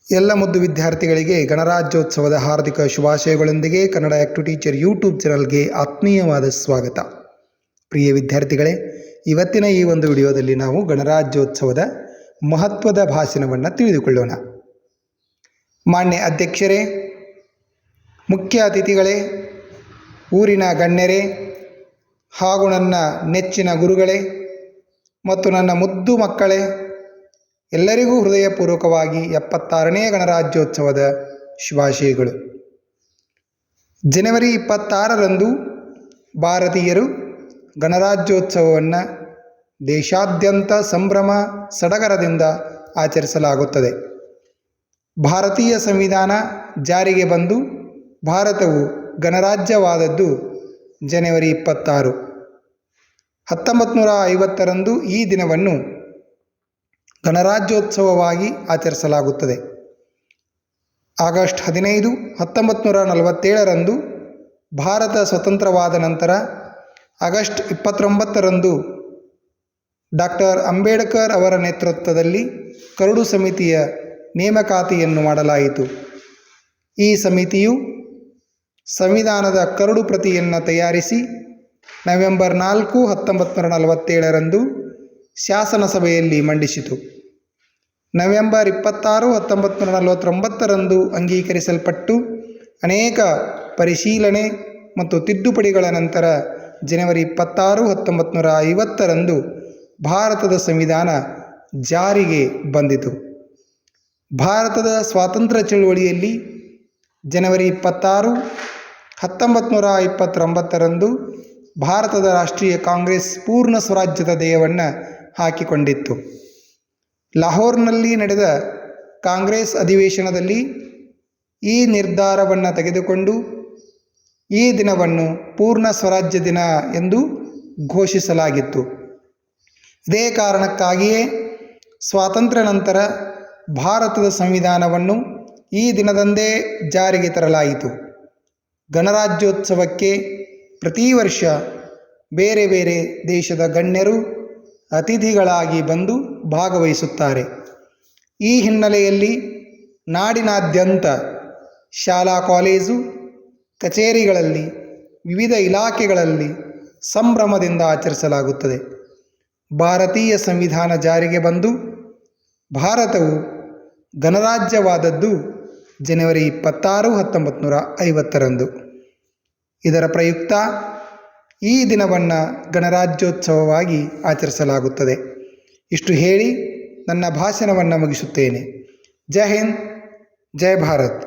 ಎಲ್ಲ ಮುದ್ದು ವಿದ್ಯಾರ್ಥಿಗಳಿಗೆ ಗಣರಾಜ್ಯೋತ್ಸವದ ಹಾರ್ದಿಕ ಶುಭಾಶಯಗಳೊಂದಿಗೆ ಕನ್ನಡ ಆ್ಯಕ್ಟಿವ್ ಟೀಚರ್ ಯೂಟ್ಯೂಬ್ ಚಾನಲ್ಗೆ ಆತ್ಮೀಯವಾದ ಸ್ವಾಗತ. ಪ್ರಿಯ ವಿದ್ಯಾರ್ಥಿಗಳೇ, ಇವತ್ತಿನ ಈ ಒಂದು ವಿಡಿಯೋದಲ್ಲಿ ನಾವು ಗಣರಾಜ್ಯೋತ್ಸವದ ಮಹತ್ವದ ಭಾಷಣವನ್ನು ತಿಳಿದುಕೊಳ್ಳೋಣ. ಮಾನ್ಯ ಅಧ್ಯಕ್ಷರೇ, ಮುಖ್ಯ ಅತಿಥಿಗಳೇ, ಊರಿನ ಗಣ್ಯರೇ ಹಾಗೂ ನನ್ನ ನೆಚ್ಚಿನ ಗುರುಗಳೇ ಮತ್ತು ನನ್ನ ಮುದ್ದು ಮಕ್ಕಳೇ, ಎಲ್ಲರಿಗೂ ಹೃದಯಪೂರ್ವಕವಾಗಿ 76ನೇ ಗಣರಾಜ್ಯೋತ್ಸವದ ಶುಭಾಶಯಗಳು. ಜನವರಿ 26ರಂದು ಭಾರತೀಯರು ಗಣರಾಜ್ಯೋತ್ಸವವನ್ನು ದೇಶಾದ್ಯಂತ ಸಂಭ್ರಮ ಸಡಗರದಿಂದ ಆಚರಿಸಲಾಗುತ್ತದೆ. ಭಾರತೀಯ ಸಂವಿಧಾನ ಜಾರಿಗೆ ಬಂದು ಭಾರತವು ಗಣರಾಜ್ಯವಾದದ್ದು ಜನವರಿ 26. 1950ರಂದು ಈ ದಿನವನ್ನು ಗಣರಾಜ್ಯೋತ್ಸವವಾಗಿ ಆಚರಿಸಲಾಗುತ್ತದೆ. ಆಗಸ್ಟ್ 15, 1947ರಂದು ಭಾರತ ಸ್ವತಂತ್ರವಾದ ನಂತರ ಆಗಸ್ಟ್ 29ರಂದು ಡಾಕ್ಟರ್ ಅಂಬೇಡ್ಕರ್ ಅವರ ನೇತೃತ್ವದಲ್ಲಿ ಕರಡು ಸಮಿತಿಯ ನೇಮಕಾತಿಯನ್ನು ಮಾಡಲಾಯಿತು. ಈ ಸಮಿತಿಯು ಸಂವಿಧಾನದ ಕರಡು ಪ್ರತಿಯನ್ನು ತಯಾರಿಸಿ ನವೆಂಬರ್ 4, 1947ರಂದು ಶಾಸನಸಭೆಯಲ್ಲಿ ಮಂಡಿಸಿತು. ನವೆಂಬರ್ 26, 1949ರಂದು ಅಂಗೀಕರಿಸಲ್ಪಟ್ಟು ಅನೇಕ ಪರಿಶೀಲನೆ ಮತ್ತು ತಿದ್ದುಪಡಿಗಳ ನಂತರ ಜನವರಿ 26, 1950ರಂದು ಭಾರತದ ಸಂವಿಧಾನ ಜಾರಿಗೆ ಬಂದಿತು. ಭಾರತದ ಸ್ವಾತಂತ್ರ್ಯ ಚಳುವಳಿಯಲ್ಲಿ ಜನವರಿ 26, 1929ರಂದು ಭಾರತದ ರಾಷ್ಟ್ರೀಯ ಕಾಂಗ್ರೆಸ್ ಪೂರ್ಣ ಸ್ವರಾಜ್ಯದ ಧ್ಯೇಯವನ್ನು ಹಾಕಿಕೊಂಡಿತ್ತು. ಲಾಹೋರ್ನಲ್ಲಿ ನಡೆದ ಕಾಂಗ್ರೆಸ್ ಅಧಿವೇಶನದಲ್ಲಿ ಈ ನಿರ್ಧಾರವನ್ನು ತೆಗೆದುಕೊಂಡು ಈ ದಿನವನ್ನು ಪೂರ್ಣ ಸ್ವರಾಜ್ಯ ದಿನ ಎಂದು ಘೋಷಿಸಲಾಗಿತ್ತು. ಇದೇ ಕಾರಣಕ್ಕಾಗಿಯೇ ಸ್ವಾತಂತ್ರ್ಯ ನಂತರ ಭಾರತದ ಸಂವಿಧಾನವನ್ನು ಈ ದಿನದಂದೇ ಜಾರಿಗೆ ತರಲಾಯಿತು. ಗಣರಾಜ್ಯೋತ್ಸವಕ್ಕೆ ಪ್ರತಿ ವರ್ಷ ಬೇರೆ ಬೇರೆ ದೇಶದ ಗಣ್ಯರು ಅತಿಥಿಗಳಾಗಿ ಬಂದು ಭಾಗವಹಿಸುತ್ತಾರೆ. ಈ ಹಿನ್ನೆಲೆಯಲ್ಲಿ ನಾಡಿನಾದ್ಯಂತ ಶಾಲಾ ಕಾಲೇಜು ಕಚೇರಿಗಳಲ್ಲಿ ವಿವಿಧ ಇಲಾಖೆಗಳಲ್ಲಿ ಸಂಭ್ರಮದಿಂದ ಆಚರಿಸಲಾಗುತ್ತದೆ. ಭಾರತೀಯ ಸಂವಿಧಾನ ಜಾರಿಗೆ ಬಂದು ಭಾರತವು ಗಣರಾಜ್ಯವಾದದ್ದು ಜನವರಿ 26, 1950ರಂದು. ಇದರ ಪ್ರಯುಕ್ತ ಈ ದಿನವನ್ನು ಗಣರಾಜ್ಯೋತ್ಸವವಾಗಿ ಆಚರಿಸಲಾಗುತ್ತದೆ. ಇಷ್ಟು ಹೇಳಿ ನನ್ನ ಭಾಷಣವನ್ನು ಮುಗಿಸುತ್ತೇನೆ. ಜೈ ಹಿಂದ್, ಜೈ ಭಾರತ್.